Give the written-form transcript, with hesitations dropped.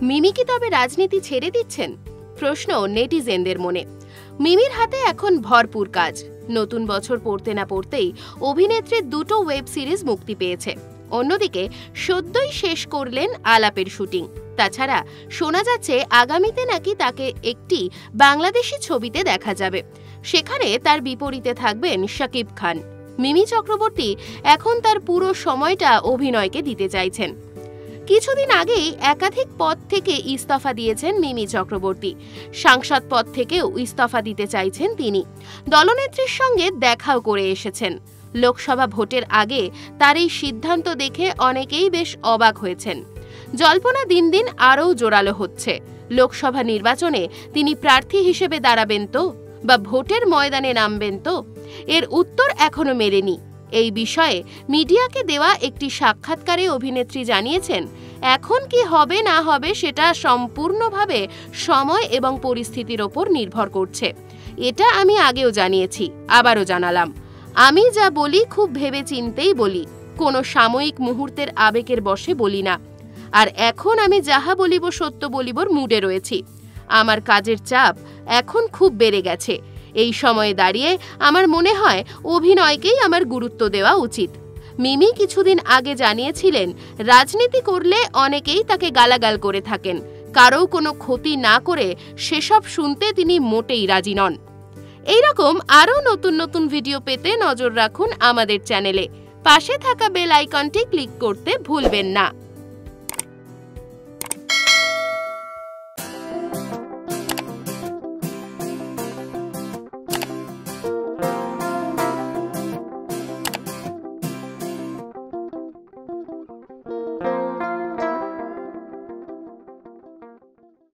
মিমি কি তবে রাজনীতি ছেড়ে দিচ্ছেন? প্রশ্ন নেটিজেনদের মনে। মিমির হাতে এখন ভরপুর কাজ। নতুন বছর পড়তে না পড়তেই অভিনেত্রীর দুটো ওয়েব সিরিজ মুক্তি পেয়েছে। অন্যদিকে সদ্যই শেষ করলেন আলাপের শুটিং। তাছাড়া শোনা যাচ্ছে আগামীতে নাকি তাকে একটি বাংলাদেশি ছবিতে দেখা যাবে। সেখানে তার বিপরীতে থাকবেন শাকিব খান। মিমি চক্রবর্তী এখন তার পুরো সময়টা অভিনয়কে দিতে চাইছেন। কিছুদিন আগেই একাধিক পদ থেকে ইস্তফা দিয়েছেন মিমি চক্রবর্তী। সাংসদ পদ থেকেও ইস্তফা দিতে চাইছেন তিনি। দলনেত্রীর সঙ্গে দেখাও করে এসেছেন। লোকসভা ভোটের আগে তার এই সিদ্ধান্ত দেখে অনেকেই বেশ অবাক হয়েছেন। জল্পনা দিন দিন আরও জোরালো হচ্ছে। লোকসভা নির্বাচনে তিনি প্রার্থী হিসেবে দাঁড়াবেন তো, বা ভোটের ময়দানে নামবেন তো? এর উত্তর এখনো মেলেনি। এই বিষয়ে মিডিয়াকে দেওয়া একটি সাক্ষাৎকারে অভিনেত্রী জানিয়েছেন, এখন কি হবে না হবে সেটা সম্পূর্ণভাবে সময় এবং পরিস্থিতির ওপর নির্ভর করছে। এটা আমি আগেও জানিয়েছি, আবারও জানালাম। আমি যা বলি খুব ভেবে চিন্তেই বলি, কোনো সাময়িক মুহূর্তের আবেগের বশে বলি না। আর এখন আমি যাহা বলিব সত্য বলিবর মুডে রয়েছি। আমার কাজের চাপ এখন খুব বেড়ে গেছে। এই সময়ে দাঁড়িয়ে আমার মনে হয় অভিনয়কেই আমার গুরুত্ব দেওয়া উচিত। মিমি কিছুদিন আগে জানিয়েছিলেন, রাজনীতি করলে অনেকেই তাকে গালাগাল করে থাকেন। কারও কোনো ক্ষতি না করে সেসব শুনতে তিনি মোটেই রাজি নন। এইরকম আরও নতুন নতুন ভিডিও পেতে নজর রাখুন আমাদের চ্যানেলে। পাশে থাকা বেল আইকনটি ক্লিক করতে ভুলবেন না।